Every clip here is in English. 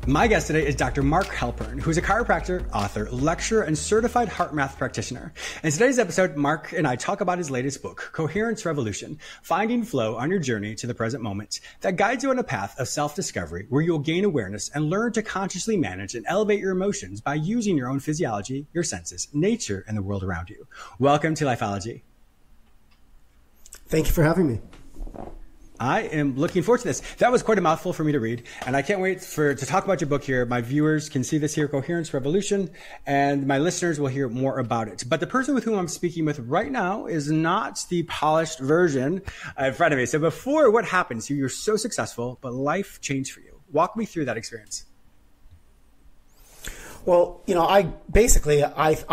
My guest today is Dr. Mark Halpern, who's a chiropractor, author, lecturer, and certified HeartMath practitioner. In today's episode, Mark and I talk about his latest book, Coherence Revolution, Finding Flow on Your Journey to the Present Moment, that guides you on a path of self-discovery where you'll gain awareness and learn to consciously manage and elevate your emotions by using your own physiology, your senses, nature, and the world around you. Welcome to Lifeology. Thank you for having me. I am looking forward to this. That was quite a mouthful for me to read, and I can't wait to talk about your book here. My viewers can see this here, Coherence Revolution, and my listeners will hear more about it. But the person with whom I'm speaking with right now is not the polished version in front of me. So before, what happened? So you're so successful, but life changed for you. Walk me through that experience. Well, I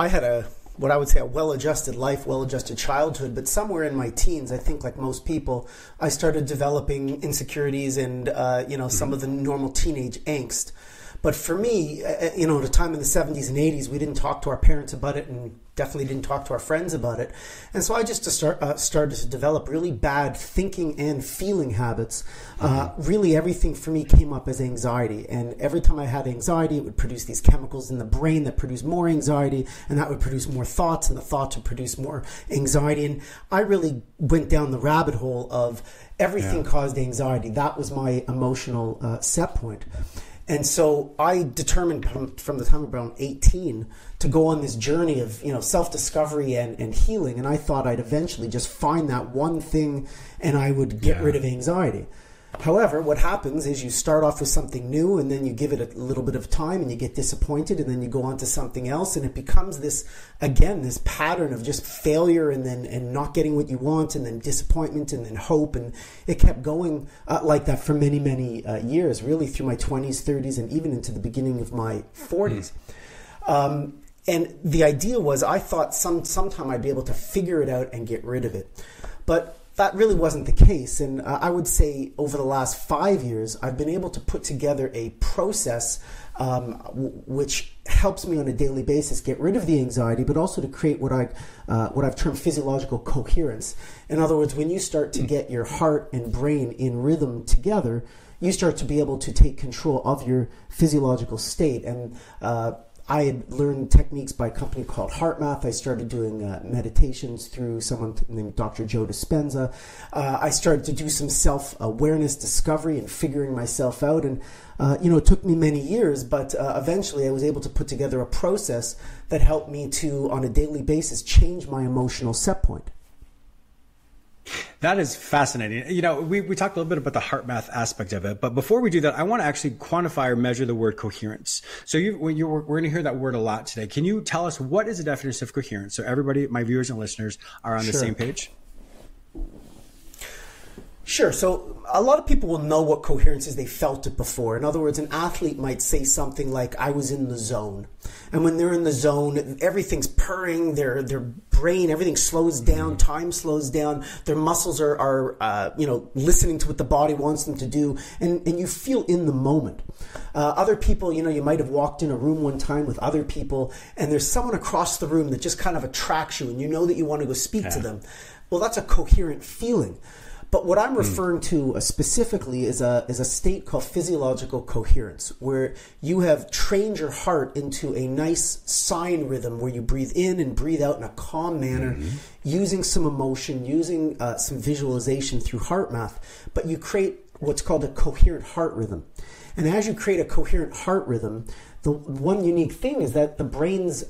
had what I would say a well-adjusted life, well-adjusted childhood, but somewhere in my teens, I think like most people, I started developing insecurities and, some of the normal teenage angst. But for me, at a time in the 70s and 80s, we didn't talk to our parents about it and definitely didn't talk to our friends about it. And so I just started to develop really bad thinking and feeling habits. Really everything for me came up as anxiety. And every time I had anxiety, it would produce these chemicals in the brain that produce more anxiety, and that would produce more thoughts, and the thoughts would produce more anxiety. And I really went down the rabbit hole of everything caused anxiety. That was my emotional set point. And so I determined from the time around 18 to go on this journey of, self-discovery and healing. And I thought I'd eventually just find that one thing and I would get rid of anxiety. However, what happens is you start off with something new and then you give it a little bit of time and you get disappointed and then you go on to something else, and it becomes this pattern of just failure and not getting what you want, and then disappointment and then hope. And it kept going like that for many, many years, really through my 20s, 30s, and even into the beginning of my 40s. And the idea was I thought sometime I'd be able to figure it out and get rid of it. But that really wasn't the case. And I would say over the last 5 years, I've been able to put together a process which helps me on a daily basis get rid of the anxiety, but also to create what I've termed physiological coherence. In other words, when you start to get your heart and brain in rhythm together, you start to be able to take control of your physiological state. And I had learned techniques by a company called HeartMath. I started doing meditations through someone named Dr. Joe Dispenza. I started to do some self-awareness discovery and figuring myself out. And, it took me many years, but eventually I was able to put together a process that helped me to, on a daily basis, change my emotional set point. That is fascinating. We talked a little bit about the HeartMath aspect of it, but before we do that, I want to actually quantify or measure the word coherence. So we're going to hear that word a lot today. Can you tell us what is the definition of coherence so everybody, my viewers and listeners, are on the same page? Sure. So a lot of people will know what coherence is. They felt it before. In other words, an athlete might say something like, I was in the zone. And when they're in the zone, everything's purring, their brain, everything slows down, time slows down, their muscles are listening to what the body wants them to do, and you feel in the moment. Other people, you might have walked in a room one time with other people, and there's someone across the room that just kind of attracts you, and you know that you want to go speak to them. Well, that's a coherent feeling. But what I'm referring to specifically is a state called physiological coherence, where you have trained your heart into a nice sine rhythm where you breathe in and breathe out in a calm manner, using some emotion, using some visualization through HeartMath, but you create what's called a coherent heart rhythm. And as you create a coherent heart rhythm, the one unique thing is that the brain's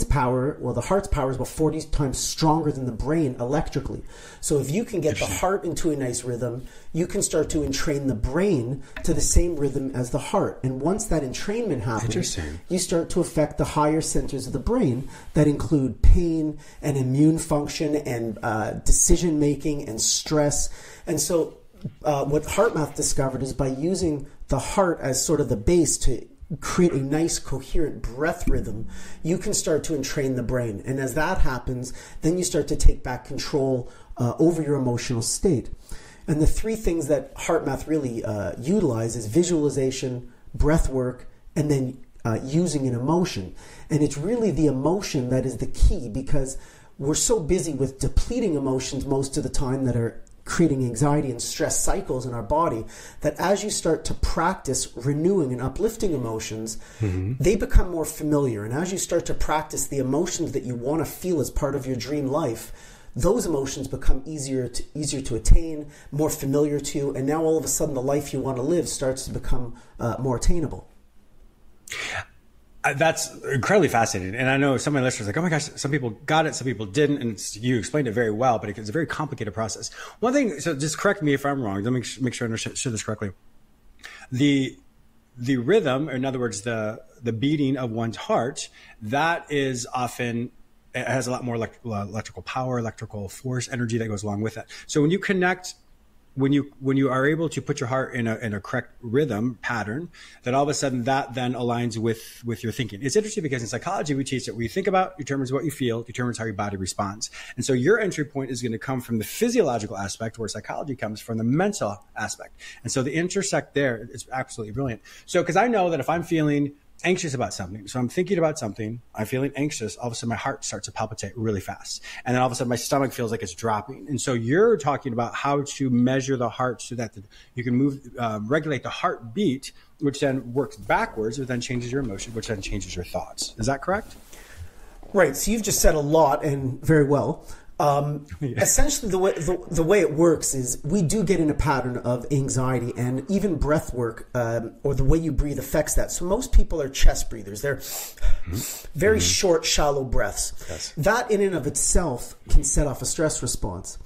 power, the heart's power is about 40 times stronger than the brain electrically. So if you can get the heart into a nice rhythm, you can start to entrain the brain to the same rhythm as the heart. And once that entrainment happens, you start to affect the higher centers of the brain that include pain and immune function and decision making and stress. And so what HeartMath discovered is by using the heart as sort of the base to create a nice coherent breath rhythm, you can start to entrain the brain. And as that happens, then you start to take back control over your emotional state. And the three things that HeartMath really utilize is visualization, breath work, and then using an emotion. And it's really the emotion that is the key, because we're so busy with depleting emotions most of the time that are creating anxiety and stress cycles in our body, that as you start to practice renewing and uplifting emotions, they become more familiar. And as you start to practice the emotions that you want to feel as part of your dream life, those emotions become easier to attain, more familiar to you, and now all of a sudden the life you want to live starts to become more attainable. That's incredibly fascinating. And I know some of my listeners are like, oh my gosh, some people got it, some people didn't. And you explained it very well, but it's a very complicated process. One thing, so just correct me if I'm wrong. Let me make sure I understood this correctly. The rhythm, or in other words, the beating of one's heart, that is often, it has a lot more electrical power, electrical force, energy that goes along with it. So when you connect, when you are able to put your heart in a correct rhythm pattern, then all of a sudden that then aligns with your thinking. It's interesting because in psychology we teach that what you think about determines what you feel, determines how your body responds. And so your entry point is going to come from the physiological aspect, where psychology comes from the mental aspect. And so the intersect there is absolutely brilliant. So because I know that if I'm feeling anxious about something, so I'm thinking about something, I'm feeling anxious, all of a sudden my heart starts to palpitate really fast. And then all of a sudden my stomach feels like it's dropping. And so you're talking about how to measure the heart so that you can regulate the heartbeat, which then works backwards, which then changes your emotion, which then changes your thoughts. Is that correct? Right. So you've just said a lot, and very well. Essentially, the way it works is we do get in a pattern of anxiety, and even breath work or the way you breathe affects that. So most people are chest breathers. They're very short, shallow breaths. Yes. That in and of itself can set off a stress response.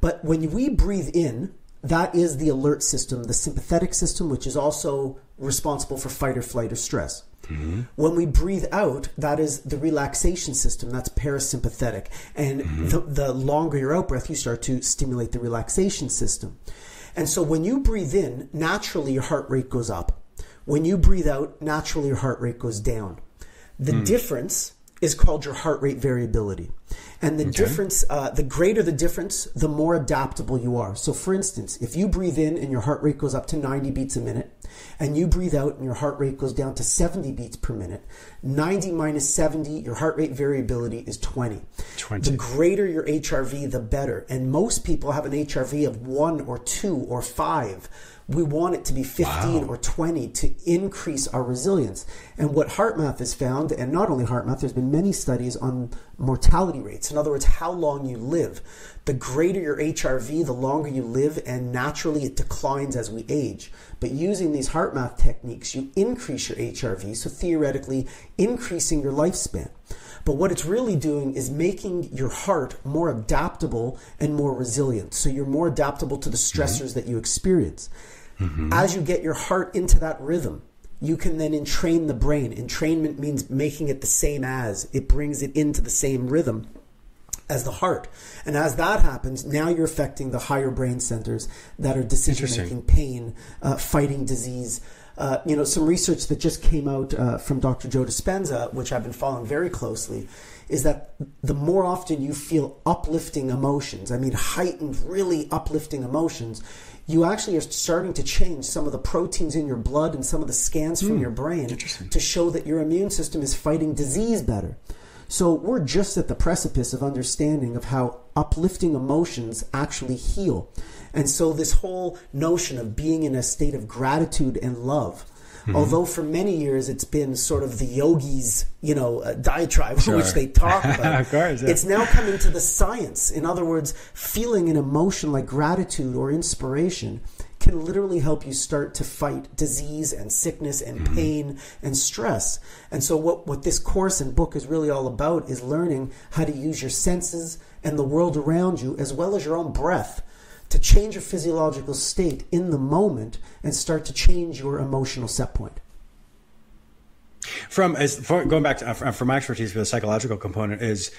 But when we breathe in, that is the alert system, the sympathetic system, which is also responsible for fight or flight or stress. When we breathe out, that is the relaxation system. That's parasympathetic. And the longer your out breath, you start to stimulate the relaxation system. And so when you breathe in, naturally your heart rate goes up. When you breathe out, naturally your heart rate goes down. The difference is called your heart rate variability. And the difference, the greater the difference, the more adaptable you are. So for instance, if you breathe in and your heart rate goes up to 90 beats a minute, and you breathe out and your heart rate goes down to 70 beats per minute, 90 minus 70, your heart rate variability is 20. The greater your HRV, the better. And most people have an HRV of 1 or 2 or 5. We want it to be 15 or 20 to increase our resilience. And what HeartMath has found, and not only HeartMath, there's been many studies on mortality rates. In other words, how long you live. The greater your HRV, the longer you live, and naturally it declines as we age. But using these HeartMath techniques, you increase your HRV, so theoretically increasing your lifespan. But what it's really doing is making your heart more adaptable and more resilient. So you're more adaptable to the stressors that you experience. As you get your heart into that rhythm, you can then entrain the brain. Entrainment means making it the same as. It brings it into the same rhythm as the heart. And as that happens, now you're affecting the higher brain centers that are decision-making, pain, fighting disease. Some research that just came out from Dr. Joe Dispenza, which I've been following very closely, is that the more often you feel uplifting emotions, I mean heightened, really uplifting emotions, you actually are starting to change some of the proteins in your blood and some of the scans from your brain to show that your immune system is fighting disease better. So we're just at the precipice of understanding of how uplifting emotions actually heal. And so this whole notion of being in a state of gratitude and love, although for many years it's been sort of the yogis, diatribe, which they talk about, of course, yeah. It's now coming to the science. In other words, feeling an emotion like gratitude or inspiration can literally help you start to fight disease and sickness and pain and stress. And so what this course and book is really all about is learning how to use your senses and the world around you, as well as your own breath, to change your physiological state in the moment and start to change your emotional set point. Going back to from my expertise for the psychological component is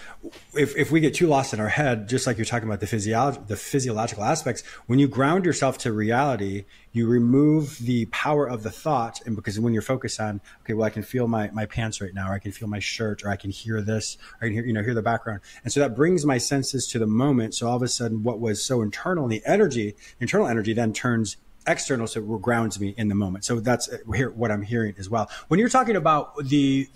if we get too lost in our head, just like you're talking about the physiological aspects, when you ground yourself to reality, you remove the power of the thought. And because when you're focused on, okay, well, I can feel my pants right now, or I can feel my shirt, or I can hear this, or I can hear the background. And so that brings my senses to the moment. So all of a sudden what was so internal, the internal energy then turns external, so it grounds me in the moment. So that's what I'm hearing as well. When you're talking about the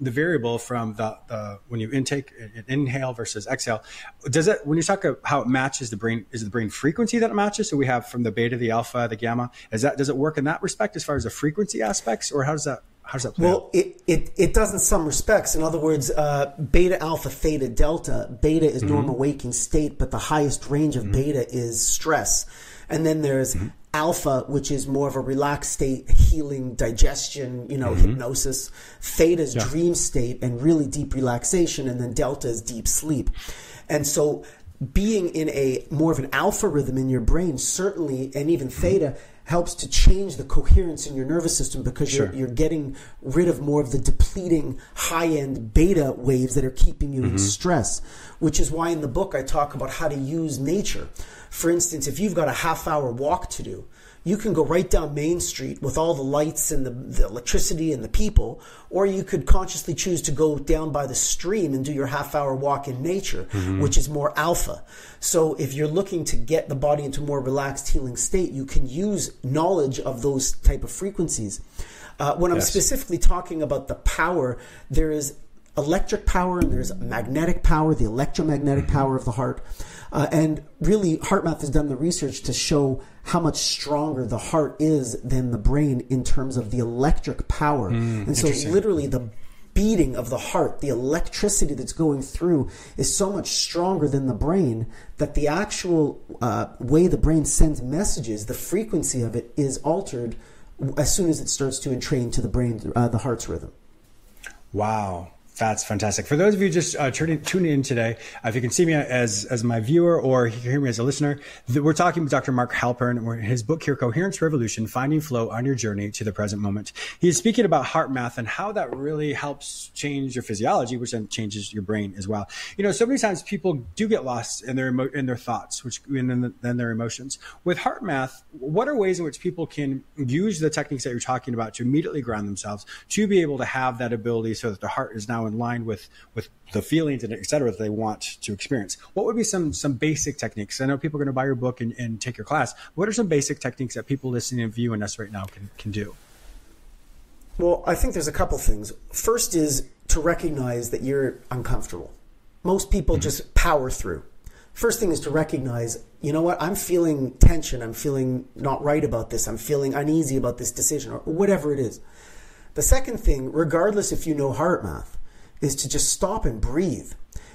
the variable from the when you inhale versus exhale, does it, when you talk about how it matches the brain, is it the brain frequency that it matches? So we have from the beta, the alpha, the gamma. Does it work in that respect as far as the frequency aspects, or how does that play out? It does in some respects. In other words, beta, alpha, theta, delta. Beta is normal waking state, but the highest range of beta is stress. And then there's alpha, which is more of a relaxed state, healing, digestion, hypnosis. Theta is dream state and really deep relaxation. And then delta is deep sleep. And so being in a more of an alpha rhythm in your brain, certainly, and even theta, helps to change the coherence in your nervous system, because you're getting rid of more of the depleting high-end beta waves that are keeping you in stress, which is why in the book I talk about how to use nature. For instance, if you've got a half-hour walk to do, you can go right down Main Street with all the lights and the electricity and the people, or you could consciously choose to go down by the stream and do your half-hour walk in nature, which is more alpha. So if you're looking to get the body into a more relaxed, healing state, you can use knowledge of those type of frequencies. When I'm specifically talking about the power, there is electric power and there's magnetic power, the electromagnetic power of the heart. And really, HeartMath has done the research to show how much stronger the heart is than the brain in terms of the electric power. And so literally the beating of the heart, the electricity that's going through, is so much stronger than the brain that the actual way the brain sends messages, the frequency of it is altered as soon as it starts to entrain to the brain, the heart's rhythm. Wow. That's fantastic. For those of you just tuning in today, if you can see me as my viewer or you can hear me as a listener, we're talking with Dr. Mark Halpern. We're in his book here, Coherence Revolution, Finding Flow on Your Journey to the Present Moment. He's speaking about HeartMath and how that really helps change your physiology, which then changes your brain as well. So many times people do get lost in their thoughts, and then their emotions. With HeartMath, what are ways in which people can use the techniques that you're talking about to immediately ground themselves, to be able to have that ability so that the heart is now in line with the feelings and et cetera that they want to experience? What would be some basic techniques? I know people are going to buy your book and take your class. What are some basic techniques that people listening and viewing us right now can do? Well, I think there's a couple things. First is to recognize that you're uncomfortable. Most people just power through. First thing is to recognize, you know what, I'm feeling tension. I'm feeling not right about this. I'm feeling uneasy about this decision, or whatever it is. The second thing, regardless if you know HeartMath, is to just stop and breathe.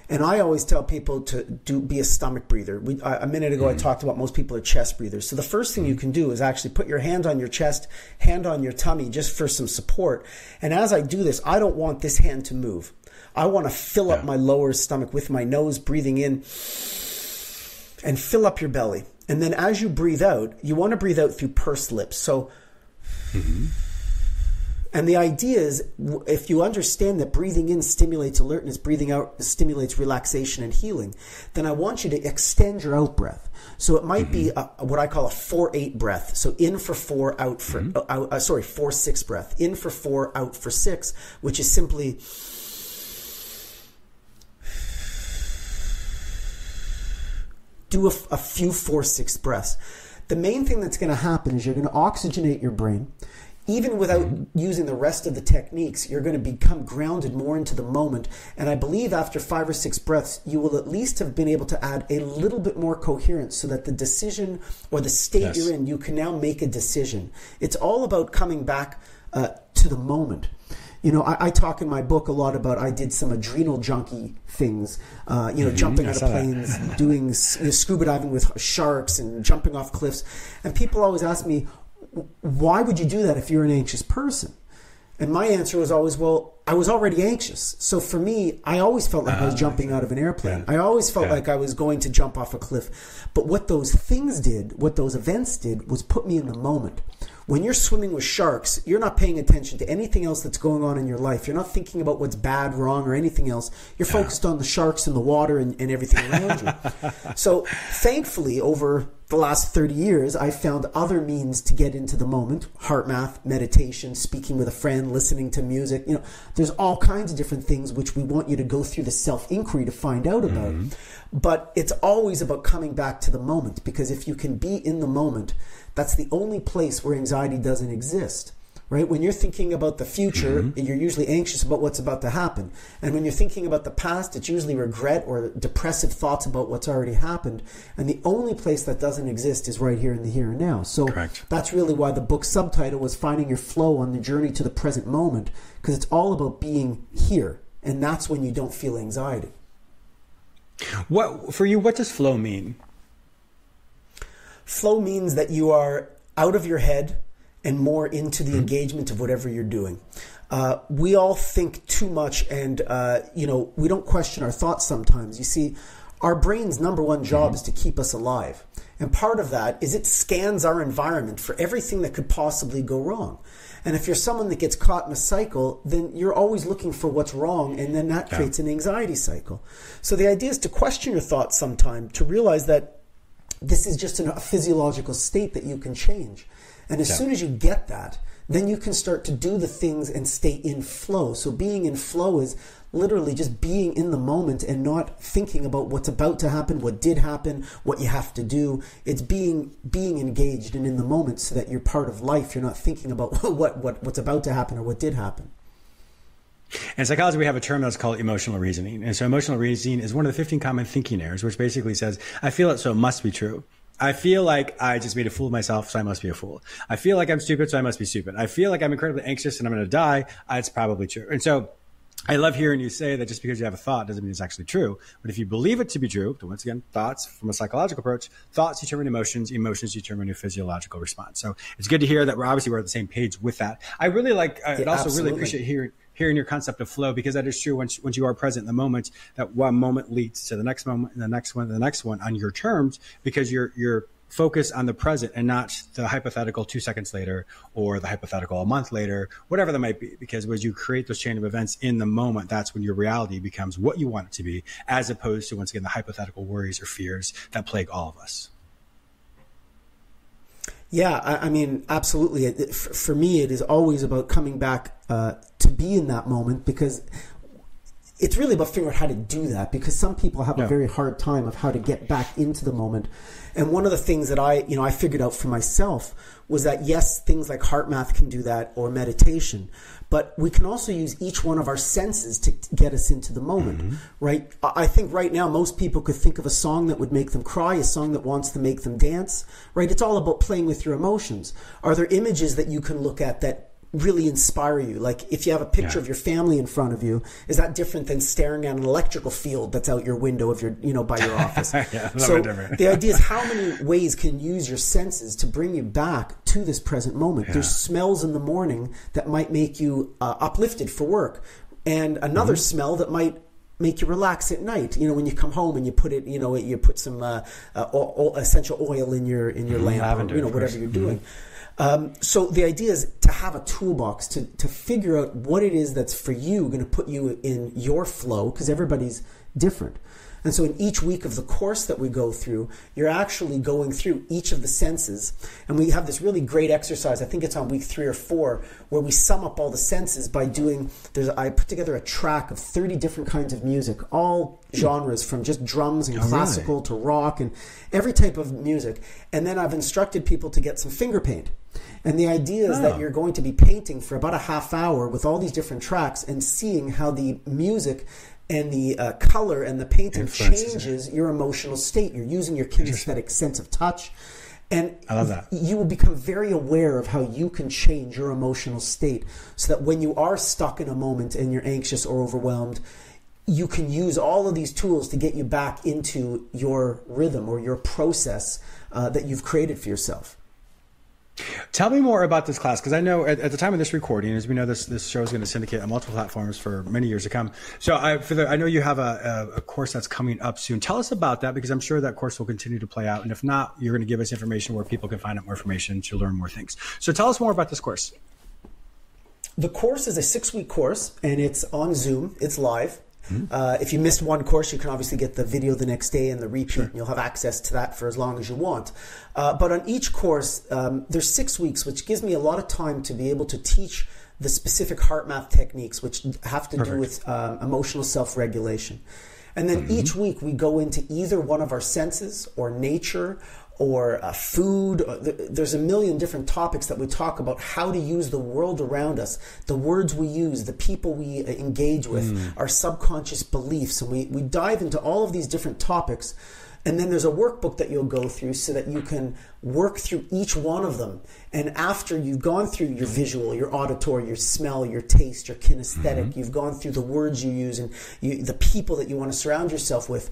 And I always tell people to be a stomach breather. A minute ago, I talked about most people are chest breathers. So the first thing you can do is actually put your hand on your chest, hand on your tummy, just for some support. And as I do this, I don't want this hand to move. I want to fill up my lower stomach with my nose, breathing in, and fill up your belly. And then as you breathe out, you want to breathe out through pursed lips. So... And the idea is, if you understand that breathing in stimulates alertness, breathing out stimulates relaxation and healing, then I want you to extend your out breath. So it might be what I call a 4-8 breath. So in for 4, out for 4-6 breath. In for 4, out for 6, which is simply do a few 4-6 breaths. The main thing that's going to happen is you're going to oxygenate your brain. Even without using the rest of the techniques, you're going to become grounded more into the moment. And I believe after 5 or 6 breaths, you will at least have been able to add a little bit more coherence so that the decision or the state you're in, you can now make a decision. It's all about coming back to the moment. I talk in my book a lot about I did some adrenal junkie things, jumping out of planes, doing scuba diving with sharks and jumping off cliffs. And people always ask me, why would you do that if you're an anxious person? And my answer was always, well, I was already anxious. So for me, I always felt like I was jumping out of an airplane. I always felt like I was going to jump off a cliff. But what those things did, what those events did, was put me in the moment. When you're swimming with sharks, you're not paying attention to anything else that's going on in your life. You're not thinking about what's bad, wrong, or anything else. You're focused on the sharks and the water and everything around you. So thankfully, over the last 30 years, I found other means to get into the moment. HeartMath, meditation, speaking with a friend, listening to music. There's all kinds of different things which we want you to go through the self-inquiry to find out about. But it's always about coming back to the moment, because if you can be in the moment, that's the only place where anxiety doesn't exist, right? When you're thinking about the future, you're usually anxious about what's about to happen. And when you're thinking about the past, it's usually regret or depressive thoughts about what's already happened. And the only place that doesn't exist is right here in the here and now. So that's really why the book's subtitle was Finding Your Flow on the Journey to the Present Moment, because it's all about being here. And that's when you don't feel anxiety. For you, what does flow mean? Flow means that you are out of your head and more into the engagement of whatever you're doing. We all think too much, and we don't question our thoughts sometimes. You see, our brain's number one job is to keep us alive. And part of that is it scans our environment for everything that could possibly go wrong. And if you're someone that gets caught in a cycle, then you're always looking for what's wrong, and then that creates an anxiety cycle. So the idea is to question your thoughts sometime, to realize that this is just a physiological state that you can change. And as soon as you get that, then you can start to do the things and stay in flow. So being in flow is literally just being in the moment and not thinking about what's about to happen, what did happen, what you have to do. It's being engaged and in the moment so that you're part of life. You're not thinking about what's about to happen or what did happen. In psychology, we have a term that's called emotional reasoning. And so emotional reasoning is one of the 15 common thinking errors, which basically says, I feel it, so it must be true. I feel like I just made a fool of myself, so I must be a fool. I feel like I'm stupid, so I must be stupid. I feel like I'm incredibly anxious and I'm going to die. It's probably true. And so I love hearing you say that just because you have a thought doesn't mean it's actually true. But if you believe it to be true, so once again, thoughts from a psychological approach, thoughts determine emotions, emotions determine your physiological response. So it's good to hear that we're on the same page with that. I really like, and also really appreciate hearing your concept of flow, because that is true. Once you are present in the moment, that one moment leads to the next moment and the next one, and the next one on your terms, because you're focused on the present and not the hypothetical 2 seconds later or the hypothetical a month later, whatever that might be. Because as you create those chain of events in the moment, that's when your reality becomes what you want it to be, as opposed to, once again, the hypothetical worries or fears that plague all of us. Yeah, I mean, absolutely. For me, it is always about coming back to be in that moment, because it's really about figuring out how to do that, because some people have a very hard time of how to get back into the moment. And one of the things that I figured out for myself was that, yes, things like HeartMath can do that, or meditation, but we can also use each one of our senses to get us into the moment, right? I think right now most people could think of a song that would make them cry, a song that wants to make them dance, right? It's all about playing with your emotions. Are there images that you can look at that really inspire you? Like if you have a picture of your family in front of you, is that different than staring at an electrical field that's out your window of your, by your office? So the idea is, how many ways can you use your senses to bring you back to this present moment? There's smells in the morning that might make you uplifted for work, and another smell that might make you relax at night. When you come home and you put it, you put some essential oil in your lamp, lavender, or whatever you're doing. So the idea is to have a toolbox to figure out what it is that's for you, going to put you in your flow, because everybody's different. And so in each week of the course that we go through, you're actually going through each of the senses. And we have this really great exercise, I think it's on week 3 or 4, where we sum up all the senses by I put together a track of 30 different kinds of music, all genres, from just drums and classical to rock and every type of music. And then I've instructed people to get some finger paint. And the idea is that you're going to be painting for about a half hour with all these different tracks and seeing how the music and the color and the painting changes your emotional state. You're using your kinesthetic sense of touch. And I love that. You will become very aware of how you can change your emotional state, so that when you are stuck in a moment and you're anxious or overwhelmed, you can use all of these tools to get you back into your rhythm or your process that you've created for yourself. Tell me more about this class, because I know at the time of this recording, as we know, this show is going to syndicate on multiple platforms for many years to come. So I know you have a course that's coming up soon. Tell us about that, because I'm sure that course will continue to play out. And if not, you're going to give us information where people can find out more information to learn more things. So tell us more about this course. The course is a 6-week course, and it's on Zoom. It's live. If you missed one course, you can obviously get the video the next day and the repeat, and you'll have access to that for as long as you want. But on each course, there's 6 weeks, which gives me a lot of time to be able to teach the specific HeartMath techniques, which have to do with emotional self-regulation. And then each week we go into either one of our senses or nature or food. There's a million different topics that we talk about how to use the world around us, the words we use, the people we engage with, our subconscious beliefs. And we dive into all of these different topics. And then there's a workbook that you'll go through so that you can work through each one of them. And after you've gone through your visual, your auditory, your smell, your taste, your kinesthetic, you've gone through the words you use and the people that you want to surround yourself with,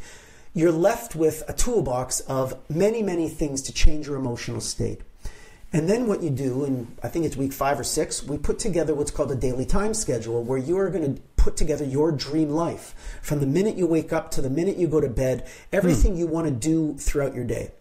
you're left with a toolbox of many, many things to change your emotional state. And then what you do, and I think it's week 5 or 6, we put together what's called a daily time schedule where you're going to put together your dream life. From the minute you wake up to the minute you go to bed, everything you want to do throughout your day.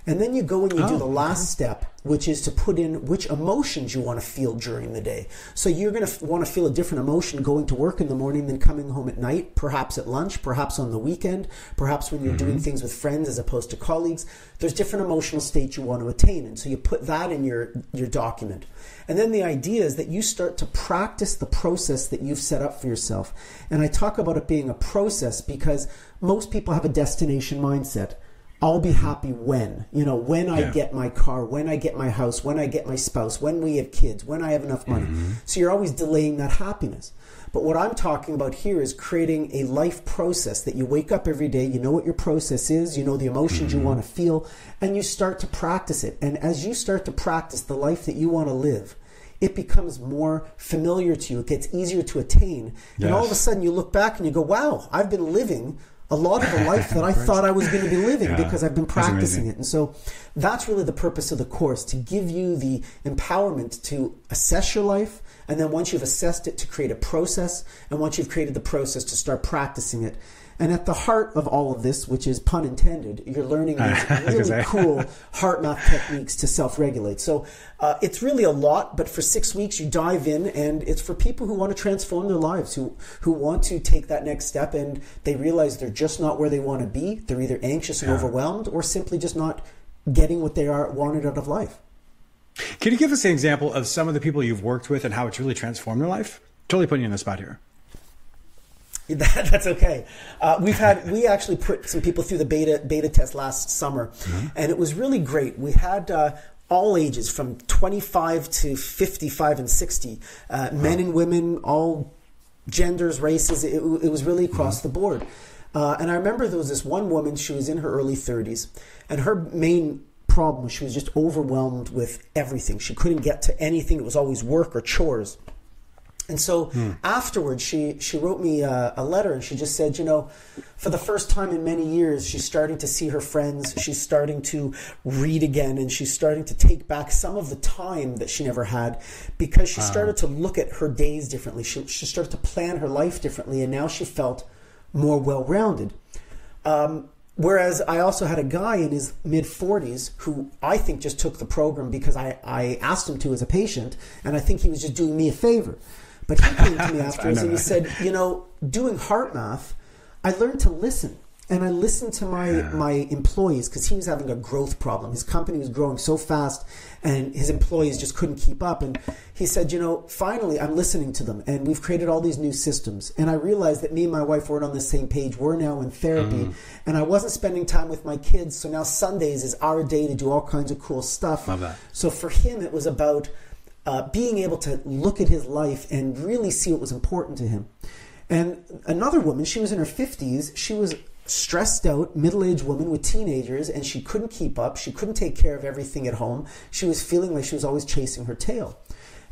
And then you go and you do the last step, which is to put in which emotions you want to feel during the day. So you're going to want to feel a different emotion going to work in the morning than coming home at night, perhaps at lunch, perhaps on the weekend, perhaps when you're doing things with friends as opposed to colleagues. There's different emotional states you want to attain. And so you put that in your document. And then the idea is that you start to practice the process that you've set up for yourself. And I talk about it being a process because most people have a destination mindset. I'll be happy when I get my car, when I get my house, when I get my spouse, when we have kids, when I have enough money. So you're always delaying that happiness. But what I'm talking about here is creating a life process that you wake up every day, you know what your process is, you know the emotions you want to feel, and you start to practice it. And as you start to practice the life that you want to live, it becomes more familiar to you. It gets easier to attain. Yes. And all of a sudden you look back and you go, wow, I've been living a lot of the life that I thought I was going to be living because I've been practicing it. And so that's really the purpose of the course, to give you the empowerment to assess your life. And then once you've assessed it, to create a process. And once you've created the process, to start practicing it. And at the heart of all of this, which is pun intended, you're learning these really cool HeartMath techniques to self-regulate. So it's really a lot, but for 6 weeks you dive in, and it's for people who want to transform their lives, who want to take that next step, and they realize they're just not where they want to be. They're either anxious and overwhelmed, or simply just not getting what they wanted out of life. Can you give us an example of some of the people you've worked with and how it's really transformed their life? Totally putting you on the spot here. That's okay. We actually put some people through the beta test last summer, and it was really great. We had all ages from 25 to 55 and 60, men and women, all genders, races. It was really across the board. And I remember there was this one woman, she was in her early 30s, and her main problem was she was just overwhelmed with everything. She couldn't get to anything. It was always work or chores. And so afterwards, she wrote me a letter, and she just said, for the first time in many years, she's starting to see her friends. She's starting to read again, and she's starting to take back some of the time that she never had, because she started to look at her days differently. She started to plan her life differently, and now she felt more well-rounded. Whereas I also had a guy in his mid-40s who I think just took the program because I asked him to as a patient, and I think he was just doing me a favor. But he came to me afterwards and he said, doing HeartMath, I learned to listen. And I listened to my employees, because he was having a growth problem. His company was growing so fast and his employees just couldn't keep up. And he said, finally, I'm listening to them. And we've created all these new systems. And I realized that me and my wife weren't on the same page. We're now in therapy. And I wasn't spending time with my kids. So now Sundays is our day to do all kinds of cool stuff. Love that. So for him, it was about being able to look at his life and really see what was important to him. And another woman, she was in her 50s. She was stressed out, middle-aged woman with teenagers, and she couldn't keep up. She couldn't take care of everything at home. She was feeling like she was always chasing her tail.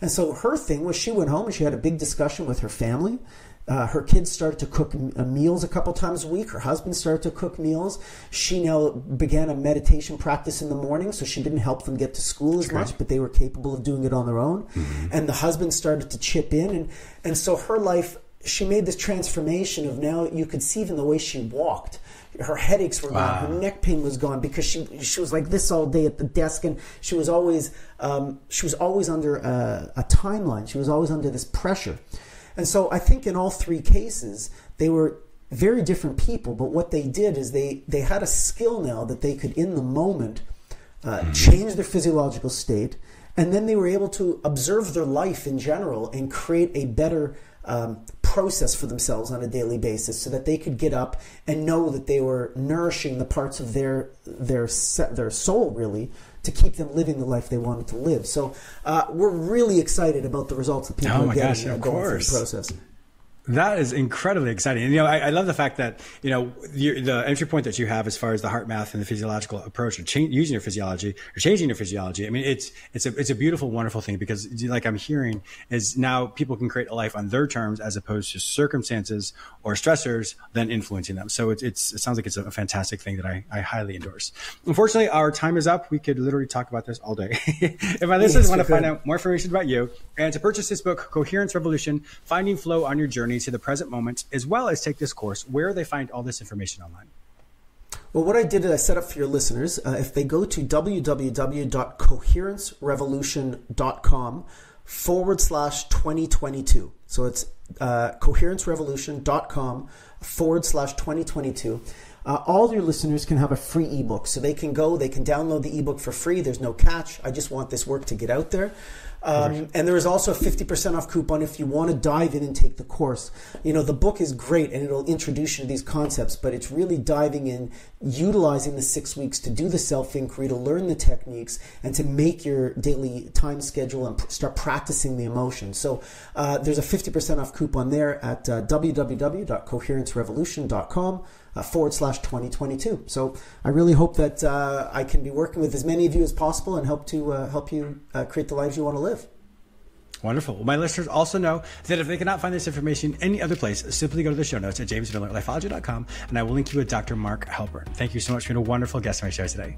And so her thing was, she went home and she had a big discussion with her family. Her kids started to cook meals a couple times a week. Her husband started to cook meals. She now began a meditation practice in the morning, so she didn't help them get to school as much, but they were capable of doing it on their own. And the husband started to chip in. And so her life, she made this transformation of, now you could see even the way she walked. Her headaches were gone. Her neck pain was gone, because she was like this all day at the desk, and she was always under a timeline. She was always under this pressure. And so I think in all three cases, they were very different people, but what they did is they had a skill now that they could, in the moment, change their physiological state, and then they were able to observe their life in general and create a better process for themselves on a daily basis so that they could get up and know that they were nourishing the parts of their soul, really, to keep them living the life they wanted to live. So we're really excited about the results that people are getting going through the process. That is incredibly exciting. And, I love the fact that, the entry point that you have as far as the HeartMath and the physiological approach of using your physiology or changing your physiology. I mean, it's a beautiful, wonderful thing, because like I'm hearing is now people can create a life on their terms as opposed to circumstances or stressors then influencing them. So it sounds like it's a fantastic thing that I highly endorse. Unfortunately, our time is up. We could literally talk about this all day. If my listeners want to find out more information about you and to purchase this book, Coherence Revolution, Finding Flow on Your Journey to the Present Moment, as well as take this course, where they find all this information online? Well, what I did is I set up for your listeners, if they go to www.coherencerevolution.com/2022. So it's coherencerevolution.com/2022. All your listeners can have a free ebook. So they can download the ebook for free. There's no catch. I just want this work to get out there. And there is also a 50% off coupon if you want to dive in and take the course. The book is great and it'll introduce you to these concepts, but it's really diving in, utilizing the 6 weeks to do the self-inquiry, to learn the techniques, and to make your daily time schedule and start practicing the emotions. So there's a 50% off coupon there at www.coherencerevolution.com/2022. So I really hope that I can be working with as many of you as possible and help you create the lives you want to live. Wonderful. Well, my listeners also know that if they cannot find this information any other place, simply go to the show notes at jamesmillerlifeology.com, and I will link you with Dr. Mark Halpern. Thank you so much for being a wonderful guest on my show today.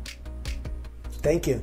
Thank you.